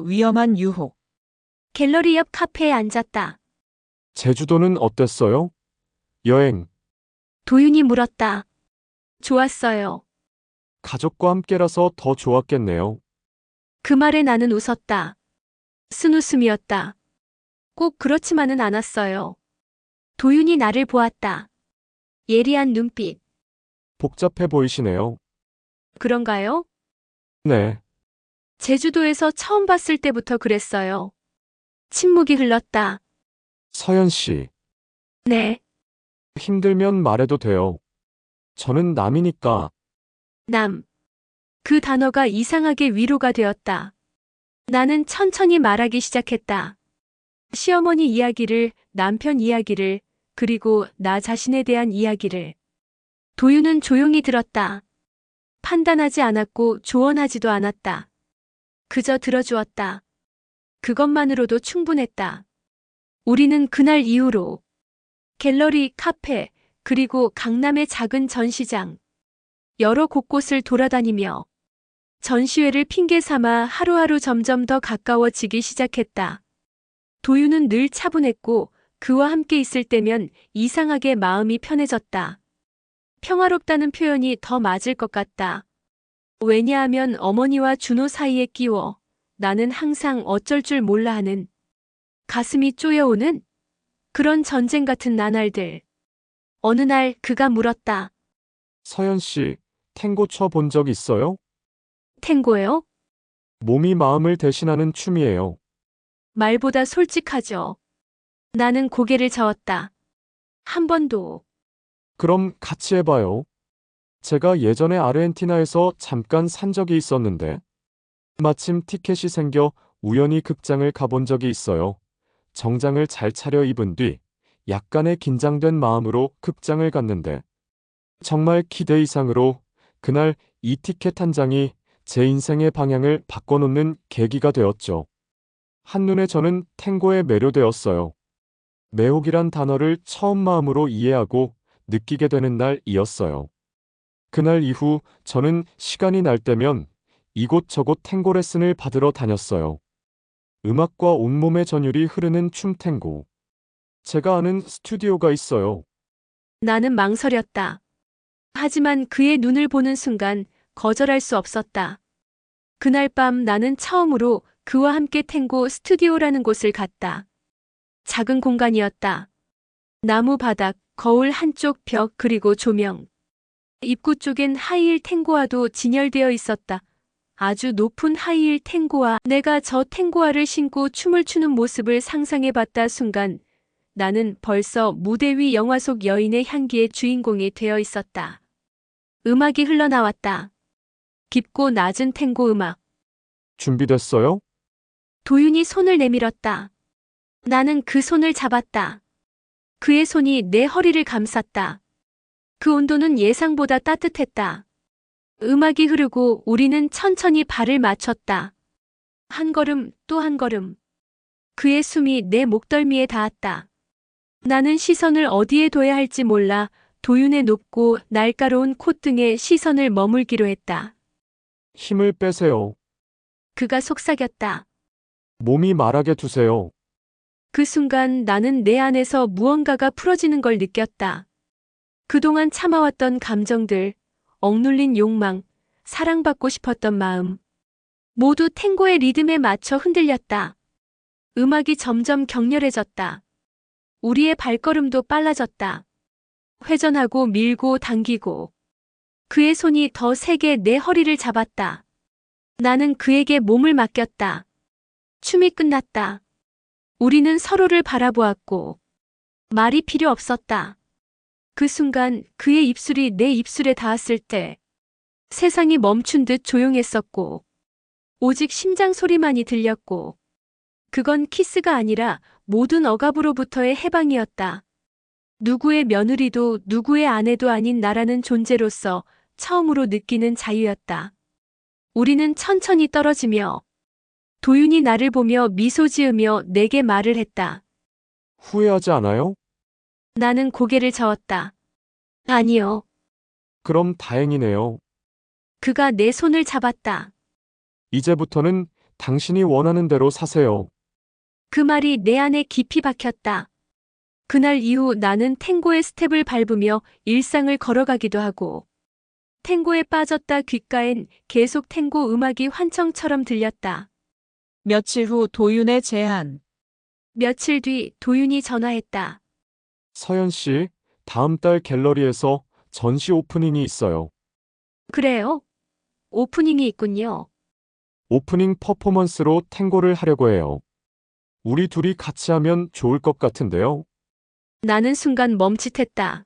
위험한 유혹. 갤러리 옆 카페에 앉았다. 제주도는 어땠어요? 여행, 도윤이 물었다. 좋았어요. 가족과 함께라서 더 좋았겠네요. 그 말에 나는 웃었다. 쓴웃음이었다. 꼭 그렇지만은 않았어요. 도윤이 나를 보았다. 예리한 눈빛. 복잡해 보이시네요. 그런가요? 네, 제주도에서 처음 봤을 때부터 그랬어요. 침묵이 흘렀다. 서연 씨, 네, 힘들면 말해도 돼요. 저는 남이니까. 남. 그 단어가 이상하게 위로가 되었다. 나는 천천히 말하기 시작했다. 시어머니 이야기를, 남편 이야기를, 그리고 나 자신에 대한 이야기를. 도윤은 조용히 들었다. 판단하지 않았고 조언하지도 않았다. 그저 들어주었다. 그것만으로도 충분했다. 우리는 그날 이후로 갤러리, 카페, 그리고 강남의 작은 전시장, 여러 곳곳을 돌아다니며 전시회를 핑계 삼아 하루하루 점점 더 가까워지기 시작했다. 도윤은 늘 차분했고 그와 함께 있을 때면 이상하게 마음이 편해졌다. 평화롭다는 표현이 더 맞을 것 같다. 왜냐하면 어머니와 준호 사이에 끼워 나는 항상 어쩔 줄 몰라 하는, 가슴이 쪼여오는 그런 전쟁 같은 나날들. 어느 날 그가 물었다. 서연 씨, 탱고 춰 본 적 있어요? 탱고요? 몸이 마음을 대신하는 춤이에요. 말보다 솔직하죠. 나는 고개를 저었다. 한 번도. 그럼 같이 해봐요. 제가 예전에 아르헨티나에서 잠깐 산 적이 있었는데, 마침 티켓이 생겨 우연히 극장을 가본 적이 있어요. 정장을 잘 차려 입은 뒤 약간의 긴장된 마음으로 극장을 갔는데, 정말 기대 이상으로 그날 이 티켓 한 장이 제 인생의 방향을 바꿔놓는 계기가 되었죠. 한눈에 저는 탱고에 매료되었어요. 매혹이란 단어를 처음 마음으로 이해하고 느끼게 되는 날이었어요. 그날 이후 저는 시간이 날 때면 이곳저곳 탱고 레슨을 받으러 다녔어요. 음악과 온몸의 전율이 흐르는 춤 탱고. 제가 아는 스튜디오가 있어요. 나는 망설였다. 하지만 그의 눈을 보는 순간 거절할 수 없었다. 그날 밤 나는 처음으로 그와 함께 탱고 스튜디오라는 곳을 갔다. 작은 공간이었다. 나무 바닥, 거울 한쪽 벽, 그리고 조명. 입구 쪽엔 하이힐 탱고화도 진열되어 있었다. 아주 높은 하이힐 탱고화. 내가 저 탱고화를 신고 춤을 추는 모습을 상상해봤다 순간 나는 벌써 무대 위 영화 속 여인의 향기의 주인공이 되어 있었다. 음악이 흘러나왔다. 깊고 낮은 탱고 음악. 준비됐어요? 도윤이 손을 내밀었다. 나는 그 손을 잡았다. 그의 손이 내 허리를 감쌌다. 그 온도는 예상보다 따뜻했다. 음악이 흐르고 우리는 천천히 발을 맞췄다. 한 걸음 또 한 걸음. 그의 숨이 내 목덜미에 닿았다. 나는 시선을 어디에 둬야 할지 몰라 도윤의 높고 날카로운 콧등에 시선을 머물기로 했다. 힘을 빼세요. 그가 속삭였다. 몸이 말하게 두세요. 그 순간 나는 내 안에서 무언가가 풀어지는 걸 느꼈다. 그동안 참아왔던 감정들, 억눌린 욕망, 사랑받고 싶었던 마음. 모두 탱고의 리듬에 맞춰 흔들렸다. 음악이 점점 격렬해졌다. 우리의 발걸음도 빨라졌다. 회전하고 밀고 당기고. 그의 손이 더 세게 내 허리를 잡았다. 나는 그에게 몸을 맡겼다. 춤이 끝났다. 우리는 서로를 바라보았고 말이 필요 없었다. 그 순간 그의 입술이 내 입술에 닿았을 때 세상이 멈춘 듯 조용했었고 오직 심장 소리만이 들렸고 그건 키스가 아니라 모든 억압으로부터의 해방이었다. 누구의 며느리도 누구의 아내도 아닌 나라는 존재로서 처음으로 느끼는 자유였다. 우리는 천천히 떨어지며 도윤이 나를 보며 미소 지으며 내게 말을 했다. 후회하지 않아요? 나는 고개를 저었다. 아니요. 그럼 다행이네요. 그가 내 손을 잡았다. 이제부터는 당신이 원하는 대로 사세요. 그 말이 내 안에 깊이 박혔다. 그날 이후 나는 탱고의 스텝을 밟으며 일상을 걸어가기도 하고, 탱고에 빠졌다 귓가엔 계속 탱고 음악이 환청처럼 들렸다. 며칠 후 도윤의 제안. 며칠 뒤 도윤이 전화했다. 서연 씨, 다음 달 갤러리에서 전시 오프닝이 있어요. 그래요? 오프닝이 있군요. 오프닝 퍼포먼스로 탱고를 하려고 해요. 우리 둘이 같이 하면 좋을 것 같은데요. 나는 순간 멈칫했다.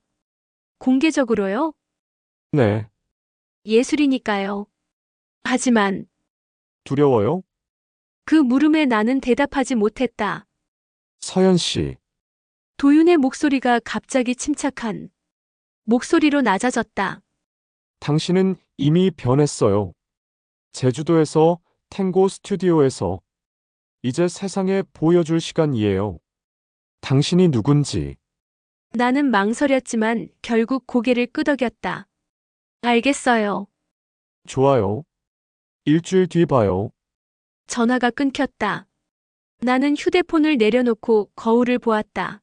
공개적으로요? 네, 예술이니까요. 하지만 두려워요? 그 물음에 나는 대답하지 못했다. 서연 씨, 도윤의 목소리가 갑자기 침착한 목소리로 낮아졌다. 당신은 이미 변했어요. 제주도에서 탱고 스튜디오에서 이제 세상에 보여줄 시간이에요. 당신이 누군지. 나는 망설였지만 결국 고개를 끄덕였다. 알겠어요. 좋아요. 일주일 뒤 봐요. 전화가 끊겼다. 나는 휴대폰을 내려놓고 거울을 보았다.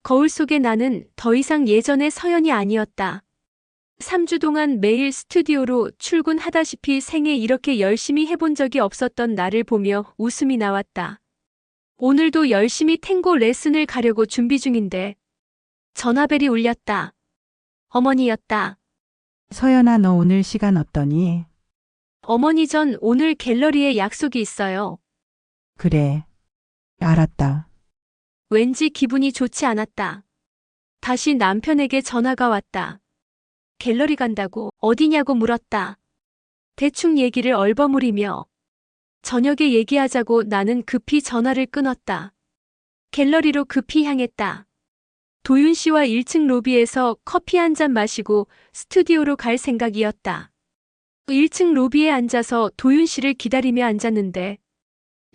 거울 속의 나는 더 이상 예전의 서연이 아니었다. 3주 동안 매일 스튜디오로 출근하다시피 생애 이렇게 열심히 해본 적이 없었던 나를 보며 웃음이 나왔다. 오늘도 열심히 탱고 레슨을 가려고 준비 중인데 전화벨이 울렸다. 어머니였다. 서연아, 너 오늘 시간 없더니? 어머니 전 오늘 갤러리에 약속이 있어요. 그래. 알았다. 왠지 기분이 좋지 않았다. 다시 남편에게 전화가 왔다. 갤러리 간다고 어디냐고 물었다. 대충 얘기를 얼버무리며 저녁에 얘기하자고 나는 급히 전화를 끊었다. 갤러리로 급히 향했다. 도윤 씨와 1층 로비에서 커피 한 잔 마시고 스튜디오로 갈 생각이었다. 1층 로비에 앉아서 도윤 씨를 기다리며 앉았는데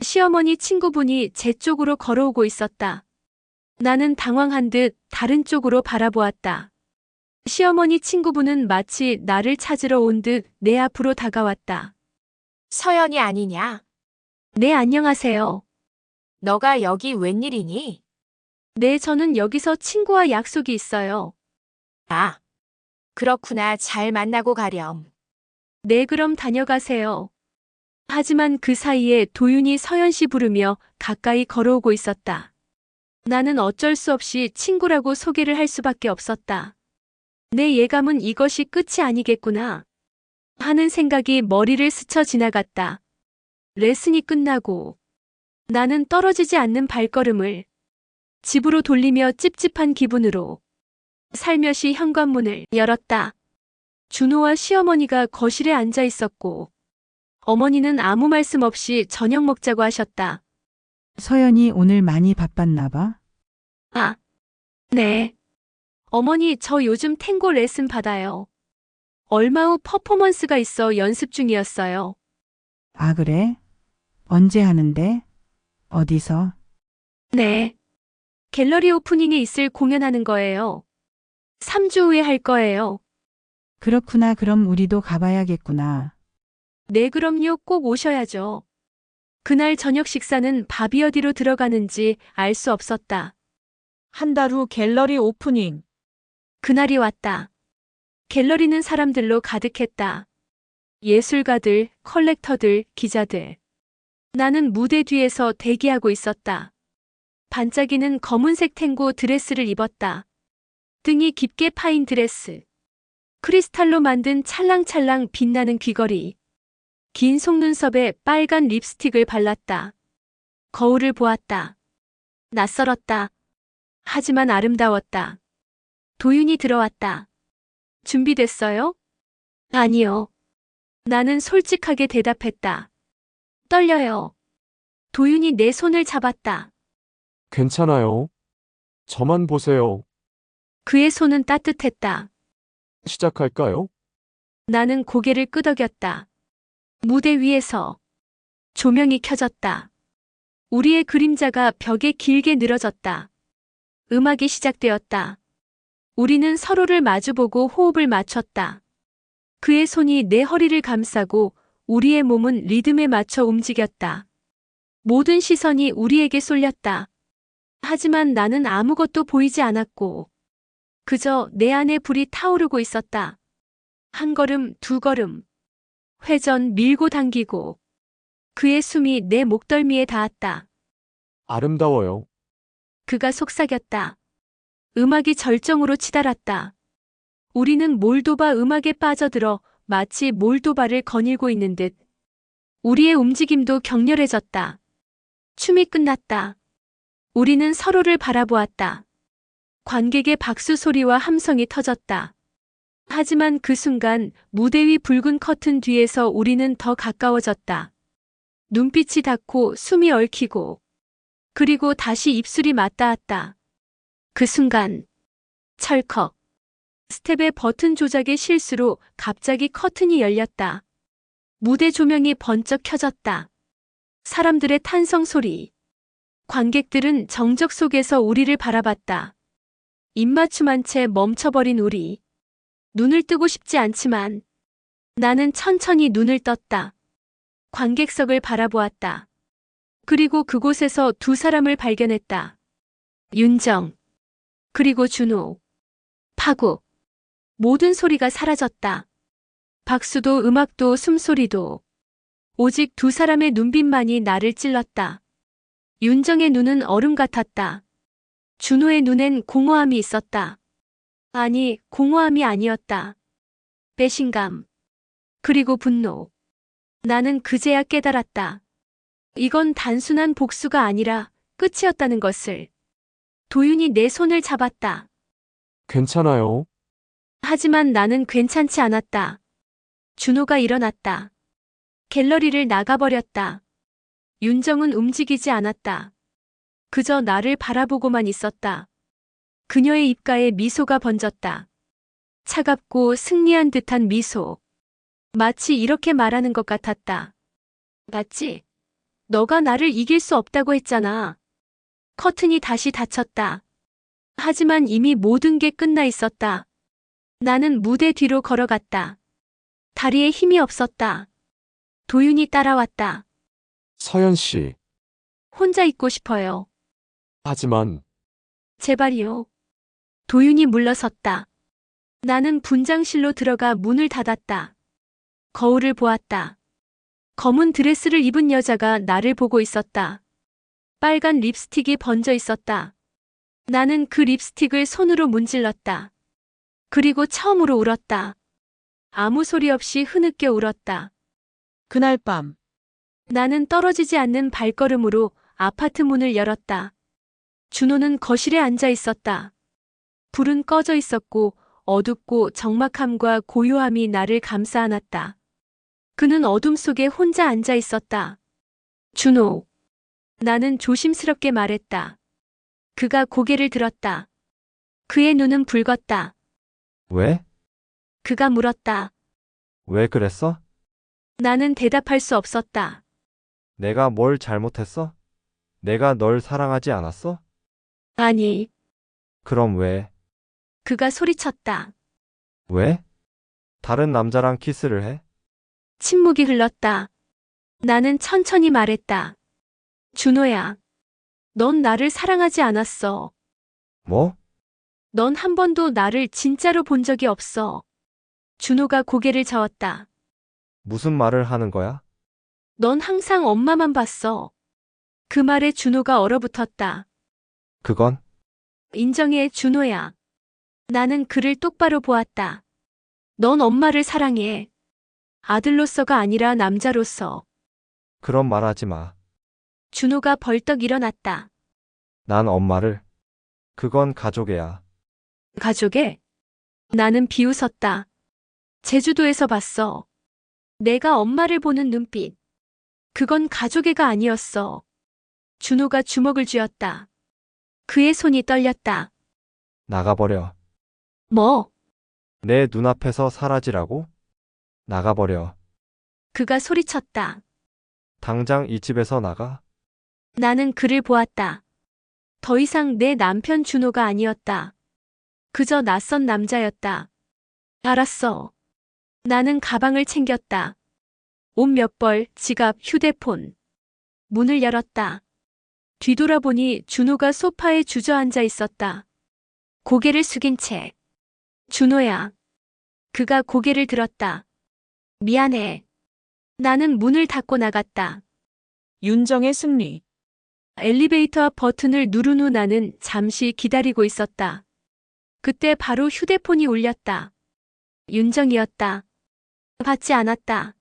시어머니 친구분이 제 쪽으로 걸어오고 있었다. 나는 당황한 듯 다른 쪽으로 바라보았다. 시어머니 친구분은 마치 나를 찾으러 온 듯 내 앞으로 다가왔다. 서연이 아니냐? 네, 안녕하세요. 너가 여기 웬일이니? 네, 저는 여기서 친구와 약속이 있어요. 아, 그렇구나. 잘 만나고 가렴. 네, 그럼 다녀가세요. 하지만 그 사이에 도윤이 서연 씨 부르며 가까이 걸어오고 있었다. 나는 어쩔 수 없이 친구라고 소개를 할 수밖에 없었다. 내 예감은 이것이 끝이 아니겠구나 하는 생각이 머리를 스쳐 지나갔다. 레슨이 끝나고 나는 떨어지지 않는 발걸음을 집으로 돌리며 찝찝한 기분으로 살며시 현관문을 열었다. 준호와 시어머니가 거실에 앉아 있었고 어머니는 아무 말씀 없이 저녁 먹자고 하셨다. 서연이 오늘 많이 바빴나 봐? 아, 네. 어머니, 저 요즘 탱고 레슨 받아요. 얼마 후 퍼포먼스가 있어 연습 중이었어요. 아, 그래? 언제 하는데? 어디서? 네. 갤러리 오프닝에 있을 공연하는 거예요. 3주 후에 할 거예요. 그렇구나. 그럼 우리도 가봐야겠구나. 네, 그럼요. 꼭 오셔야죠. 그날 저녁 식사는 밥이 어디로 들어가는지 알 수 없었다. 한 달 후 갤러리 오프닝. 그날이 왔다. 갤러리는 사람들로 가득했다. 예술가들, 컬렉터들, 기자들. 나는 무대 뒤에서 대기하고 있었다. 반짝이는 검은색 탱고 드레스를 입었다. 등이 깊게 파인 드레스. 크리스탈로 만든 찰랑찰랑 빛나는 귀걸이. 긴 속눈썹에 빨간 립스틱을 발랐다. 거울을 보았다. 낯설었다. 하지만 아름다웠다. 도윤이 들어왔다. 준비됐어요? 아니요. 나는 솔직하게 대답했다. 떨려요. 도윤이 내 손을 잡았다. 괜찮아요. 저만 보세요. 그의 손은 따뜻했다. 시작할까요? 나는 고개를 끄덕였다. 무대 위에서 조명이 켜졌다. 우리의 그림자가 벽에 길게 늘어졌다. 음악이 시작되었다. 우리는 서로를 마주보고 호흡을 맞췄다. 그의 손이 내 허리를 감싸고 우리의 몸은 리듬에 맞춰 움직였다. 모든 시선이 우리에게 쏠렸다. 하지만 나는 아무것도 보이지 않았고, 그저 내 안에 불이 타오르고 있었다. 한 걸음, 두 걸음. 회전 밀고 당기고, 그의 숨이 내 목덜미에 닿았다. 아름다워요. 그가 속삭였다. 음악이 절정으로 치달았다. 우리는 몰도바 음악에 빠져들어 마치 몰도바를 거닐고 있는 듯. 우리의 움직임도 격렬해졌다. 춤이 끝났다. 우리는 서로를 바라보았다. 관객의 박수 소리와 함성이 터졌다. 하지만 그 순간 무대 위 붉은 커튼 뒤에서 우리는 더 가까워졌다. 눈빛이 닿고 숨이 얽히고, 그리고 다시 입술이 맞닿았다. 그 순간 철컥. 스텝의 버튼 조작의 실수로 갑자기 커튼이 열렸다. 무대 조명이 번쩍 켜졌다. 사람들의 탄성 소리. 관객들은 정적 속에서 우리를 바라봤다. 입맞춤한 채 멈춰버린 우리. 눈을 뜨고 싶지 않지만 나는 천천히 눈을 떴다. 관객석을 바라보았다. 그리고 그곳에서 두 사람을 발견했다. 윤정. 그리고 준호. 파국. 모든 소리가 사라졌다. 박수도 음악도 숨소리도. 오직 두 사람의 눈빛만이 나를 찔렀다. 윤정의 눈은 얼음 같았다. 준호의 눈엔 공허함이 있었다. 아니, 공허함이 아니었다. 배신감. 그리고 분노. 나는 그제야 깨달았다. 이건 단순한 복수가 아니라 끝이었다는 것을. 도윤이 내 손을 잡았다. 괜찮아요. 하지만 나는 괜찮지 않았다. 준호가 일어났다. 갤러리를 나가버렸다. 윤정은 움직이지 않았다. 그저 나를 바라보고만 있었다. 그녀의 입가에 미소가 번졌다. 차갑고 승리한 듯한 미소. 마치 이렇게 말하는 것 같았다. 맞지? 너가 나를 이길 수 없다고 했잖아. 커튼이 다시 닫혔다. 하지만 이미 모든 게 끝나 있었다. 나는 무대 뒤로 걸어갔다. 다리에 힘이 없었다. 도윤이 따라왔다. 서연 씨. 혼자 있고 싶어요. 하지만 제발이요. 도윤이 물러섰다. 나는 분장실로 들어가 문을 닫았다. 거울을 보았다. 검은 드레스를 입은 여자가 나를 보고 있었다. 빨간 립스틱이 번져 있었다. 나는 그 립스틱을 손으로 문질렀다. 그리고 처음으로 울었다. 아무 소리 없이 흐느껴 울었다. 그날 밤 나는 떨어지지 않는 발걸음으로 아파트 문을 열었다. 준호는 거실에 앉아 있었다. 불은 꺼져 있었고 어둡고 적막함과 고요함이 나를 감싸 안았다. 그는 어둠 속에 혼자 앉아 있었다. 준호. 나는 조심스럽게 말했다. 그가 고개를 들었다. 그의 눈은 붉었다. 왜? 그가 물었다. 왜 그랬어? 나는 대답할 수 없었다. 내가 뭘 잘못했어? 내가 널 사랑하지 않았어? 아니, 그럼 왜? 그가 소리쳤다. 왜? 다른 남자랑 키스를 해? 침묵이 흘렀다. 나는 천천히 말했다. 준호야, 넌 나를 사랑하지 않았어. 뭐? 넌 한 번도 나를 진짜로 본 적이 없어. 준호가 고개를 저었다. 무슨 말을 하는 거야? 넌 항상 엄마만 봤어. 그 말에 준호가 얼어붙었다. 그건? 인정해, 준호야. 나는 그를 똑바로 보았다. 넌 엄마를 사랑해. 아들로서가 아니라 남자로서. 그런 말 하지 마. 준호가 벌떡 일어났다. 난 엄마를. 그건 가족애야. 가족에? 나는 비웃었다. 제주도에서 봤어. 내가 엄마를 보는 눈빛. 그건 가족애가 아니었어. 준호가 주먹을 쥐었다. 그의 손이 떨렸다. 나가버려. 뭐? 내 눈앞에서 사라지라고? 나가버려. 그가 소리쳤다. 당장 이 집에서 나가. 나는 그를 보았다. 더 이상 내 남편 준호가 아니었다. 그저 낯선 남자였다. 알았어. 나는 가방을 챙겼다. 옷 몇 벌, 지갑, 휴대폰. 문을 열었다. 뒤돌아보니 준호가 소파에 주저앉아 있었다. 고개를 숙인 채. 준호야. 그가 고개를 들었다. 미안해. 나는 문을 닫고 나갔다. 윤정의 승리. 엘리베이터 앞 버튼을 누른 후 나는 잠시 기다리고 있었다. 그때 바로 휴대폰이 울렸다. 윤정이었다. 받지 않았다.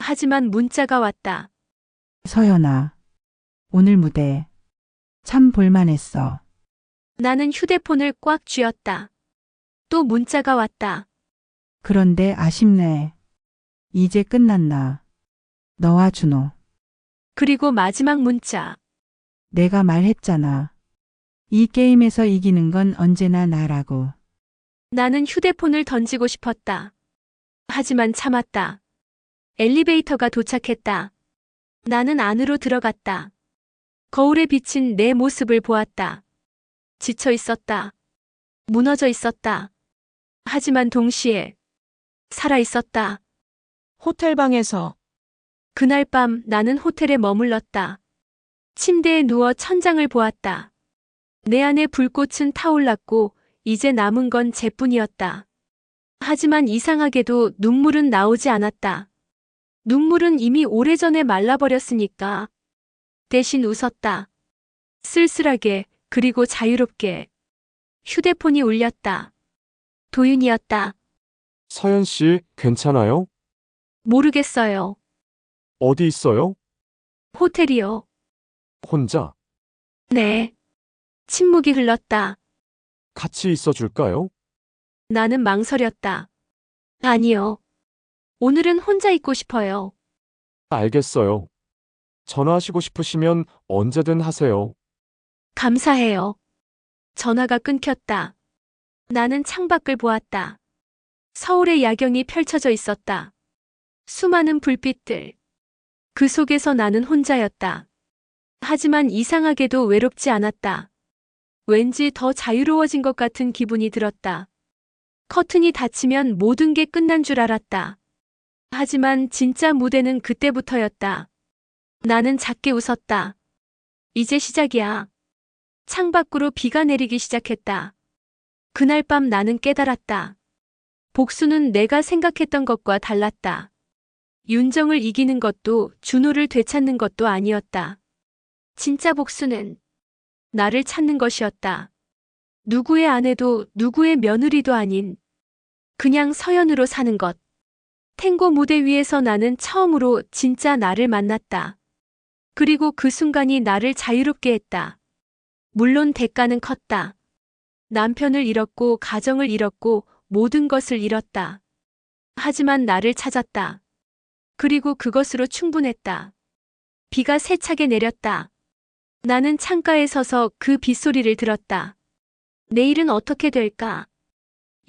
하지만 문자가 왔다. 서연아. 오늘 무대 참 볼만했어. 나는 휴대폰을 꽉 쥐었다. 또 문자가 왔다. 그런데 아쉽네. 이제 끝났나. 너와 준호. 그리고 마지막 문자. 내가 말했잖아. 이 게임에서 이기는 건 언제나 나라고. 나는 휴대폰을 던지고 싶었다. 하지만 참았다. 엘리베이터가 도착했다. 나는 안으로 들어갔다. 거울에 비친 내 모습을 보았다. 지쳐 있었다. 무너져 있었다. 하지만 동시에 살아 있었다. 호텔방에서 그날 밤 나는 호텔에 머물렀다. 침대에 누워 천장을 보았다. 내 안에 불꽃은 타올랐고 이제 남은 건 쟤뿐이었다. 하지만 이상하게도 눈물은 나오지 않았다. 눈물은 이미 오래전에 말라버렸으니까. 대신 웃었다. 쓸쓸하게 그리고 자유롭게. 휴대폰이 울렸다. 도윤이었다. 서연 씨, 괜찮아요? 모르겠어요. 어디 있어요? 호텔이요. 혼자? 네. 침묵이 흘렀다. 같이 있어 줄까요? 나는 망설였다. 아니요. 오늘은 혼자 있고 싶어요. 알겠어요. 전화하시고 싶으시면 언제든 하세요. 감사해요. 전화가 끊겼다. 나는 창밖을 보았다. 서울의 야경이 펼쳐져 있었다. 수많은 불빛들. 그 속에서 나는 혼자였다. 하지만 이상하게도 외롭지 않았다. 왠지 더 자유로워진 것 같은 기분이 들었다. 커튼이 닫히면 모든 게 끝난 줄 알았다. 하지만 진짜 무대는 그때부터였다. 나는 작게 웃었다. 이제 시작이야. 창밖으로 비가 내리기 시작했다. 그날 밤 나는 깨달았다. 복수는 내가 생각했던 것과 달랐다. 윤정을 이기는 것도 준호를 되찾는 것도 아니었다. 진짜 복수는 나를 찾는 것이었다. 누구의 아내도 누구의 며느리도 아닌 그냥 서연으로 사는 것. 탱고 무대 위에서 나는 처음으로 진짜 나를 만났다. 그리고 그 순간이 나를 자유롭게 했다. 물론 대가는 컸다. 남편을 잃었고 가정을 잃었고 모든 것을 잃었다. 하지만 나를 찾았다. 그리고 그것으로 충분했다. 비가 세차게 내렸다. 나는 창가에 서서 그 빗소리를 들었다. 내일은 어떻게 될까?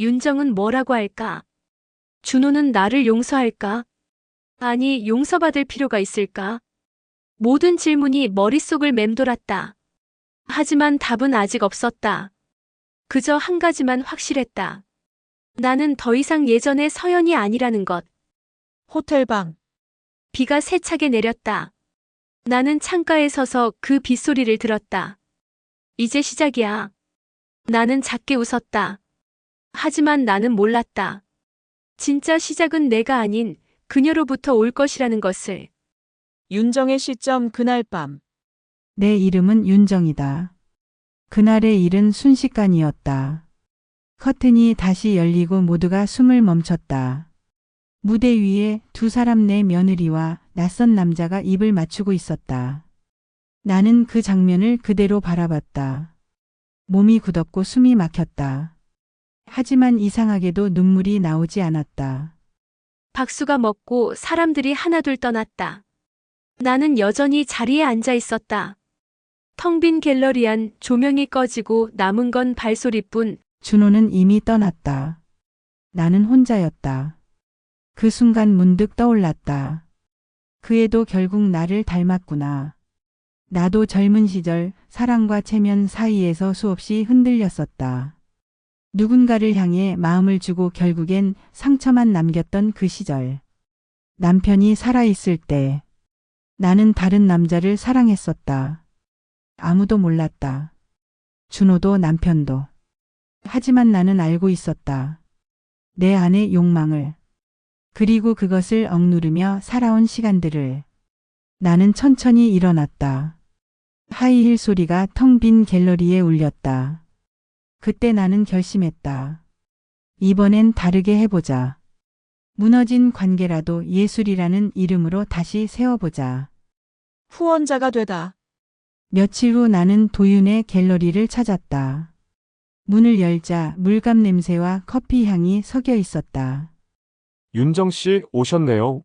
윤정은 뭐라고 할까? 준호는 나를 용서할까? 아니, 용서받을 필요가 있을까? 모든 질문이 머릿속을 맴돌았다. 하지만 답은 아직 없었다. 그저 한 가지만 확실했다. 나는 더 이상 예전의 서연이 아니라는 것. 호텔방. 비가 세차게 내렸다. 나는 창가에 서서 그 빗소리를 들었다. 이제 시작이야. 나는 작게 웃었다. 하지만 나는 몰랐다. 진짜 시작은 내가 아닌 그녀로부터 올 것이라는 것을. 윤정의 시점 그날 밤. 내 이름은 윤정이다. 그날의 일은 순식간이었다. 커튼이 다시 열리고 모두가 숨을 멈췄다. 무대 위에 두 사람 내 며느리와 낯선 남자가 입을 맞추고 있었다. 나는 그 장면을 그대로 바라봤다. 몸이 굳었고 숨이 막혔다. 하지만 이상하게도 눈물이 나오지 않았다. 박수가 멎고 사람들이 하나둘 떠났다. 나는 여전히 자리에 앉아 있었다. 텅 빈 갤러리 안 조명이 꺼지고 남은 건 발소리뿐. 준호는 이미 떠났다. 나는 혼자였다. 그 순간 문득 떠올랐다. 그 애도 결국 나를 닮았구나. 나도 젊은 시절 사랑과 체면 사이에서 수없이 흔들렸었다. 누군가를 향해 마음을 주고 결국엔 상처만 남겼던 그 시절. 남편이 살아있을 때 나는 다른 남자를 사랑했었다. 아무도 몰랐다. 준호도 남편도. 하지만 나는 알고 있었다. 내 안의 욕망을. 그리고 그것을 억누르며 살아온 시간들을. 나는 천천히 일어났다. 하이힐 소리가 텅 빈 갤러리에 울렸다. 그때 나는 결심했다. 이번엔 다르게 해보자. 무너진 관계라도 예술이라는 이름으로 다시 세워보자. 후원자가 되다. 며칠 후 나는 도윤의 갤러리를 찾았다. 문을 열자 물감 냄새와 커피 향이 섞여 있었다. 윤정 씨 오셨네요.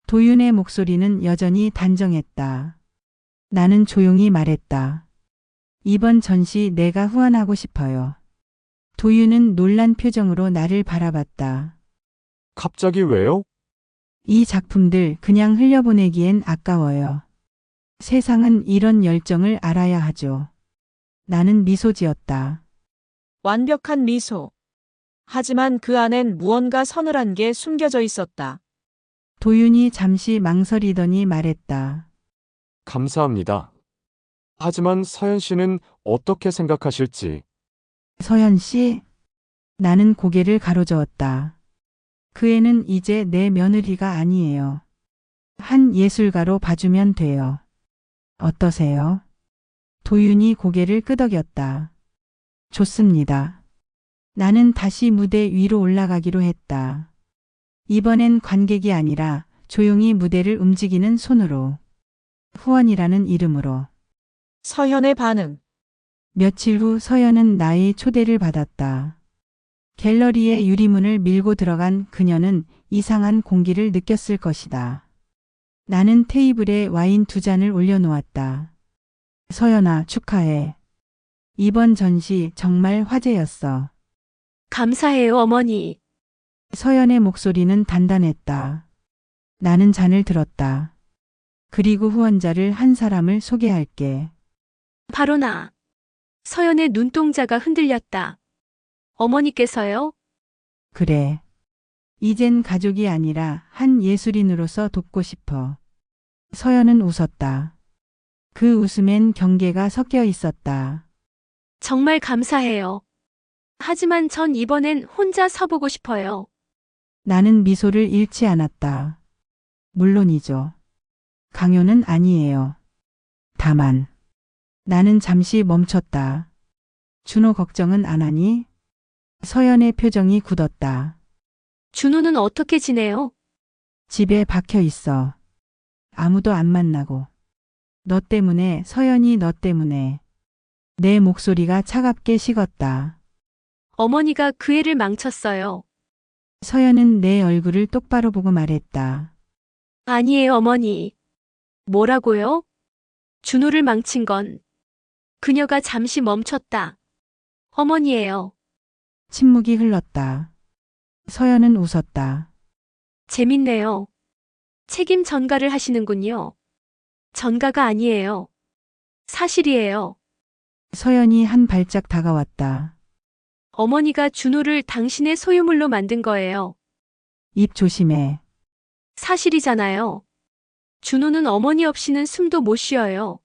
도윤의 목소리는 여전히 단정했다. 나는 조용히 말했다. 이번 전시 내가 후원하고 싶어요. 도윤은 놀란 표정으로 나를 바라봤다. 갑자기 왜요? 이 작품들 그냥 흘려보내기엔 아까워요. 세상은 이런 열정을 알아야 하죠. 나는 미소 지었다. 완벽한 미소. 하지만 그 안엔 무언가 서늘한 게 숨겨져 있었다. 도윤이 잠시 망설이더니 말했다. 감사합니다. 하지만 서연 씨는 어떻게 생각하실지. 서연 씨? 나는 고개를 가로저었다. 그 애는 이제 내 며느리가 아니에요. 한 예술가로 봐주면 돼요. 어떠세요? 도윤이 고개를 끄덕였다. 좋습니다. 나는 다시 무대 위로 올라가기로 했다. 이번엔 관객이 아니라 조용히 무대를 움직이는 손으로. 후원이라는 이름으로. 서현의 반응. 며칠 후 서연은 나의 초대를 받았다. 갤러리의 유리문을 밀고 들어간 그녀는 이상한 공기를 느꼈을 것이다. 나는 테이블에 와인 2잔을 올려놓았다. 서연아, 축하해. 이번 전시 정말 화제였어. 감사해요, 어머니. 서연의 목소리는 단단했다. 나는 잔을 들었다. 그리고 후원자를 한 사람을 소개할게. 바로 나. 서연의 눈동자가 흔들렸다. 어머니께서요? 그래. 이젠 가족이 아니라 한 예술인으로서 돕고 싶어. 서연은 웃었다. 그 웃음엔 경계가 섞여 있었다. 정말 감사해요. 하지만 전 이번엔 혼자 서보고 싶어요. 나는 미소를 잃지 않았다. 물론이죠. 강요는 아니에요. 다만 나는 잠시 멈췄다. 준호 걱정은 안 하니? 서연의 표정이 굳었다. 준호는 어떻게 지내요? 집에 박혀 있어. 아무도 안 만나고. 너 때문에, 서연이 너 때문에. 내 목소리가 차갑게 식었다. 어머니가 그 애를 망쳤어요. 서연은 내 얼굴을 똑바로 보고 말했다. 아니에요, 어머니. 뭐라고요? 준호를 망친 건 그녀가 잠시 멈췄다. 어머니예요. 침묵이 흘렀다. 서연은 웃었다. 재밌네요. 책임 전가를 하시는군요. 전가가 아니에요. 사실이에요. 서연이 한 발짝 다가왔다. 어머니가 준호를 당신의 소유물로 만든 거예요. 입 조심해. 사실이잖아요. 준호는 어머니 없이는 숨도 못 쉬어요.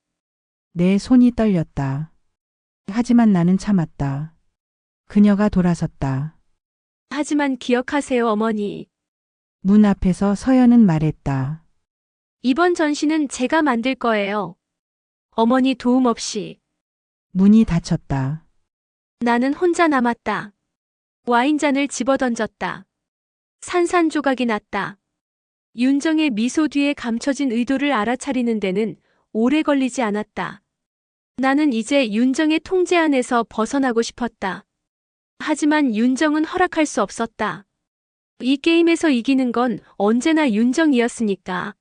내 손이 떨렸다. 하지만 나는 참았다. 그녀가 돌아섰다. 하지만 기억하세요, 어머니. 문 앞에서 서연은 말했다. 이번 전시는 제가 만들 거예요. 어머니 도움 없이. 문이 닫혔다. 나는 혼자 남았다. 와인잔을 집어던졌다. 산산조각이 났다. 윤정의 미소 뒤에 감춰진 의도를 알아차리는 데는 오래 걸리지 않았다. 나는 이제 윤정의 통제 안에서 벗어나고 싶었다. 하지만 윤정은 허락할 수 없었다. 이 게임에서 이기는 건 언제나 윤정이었으니까.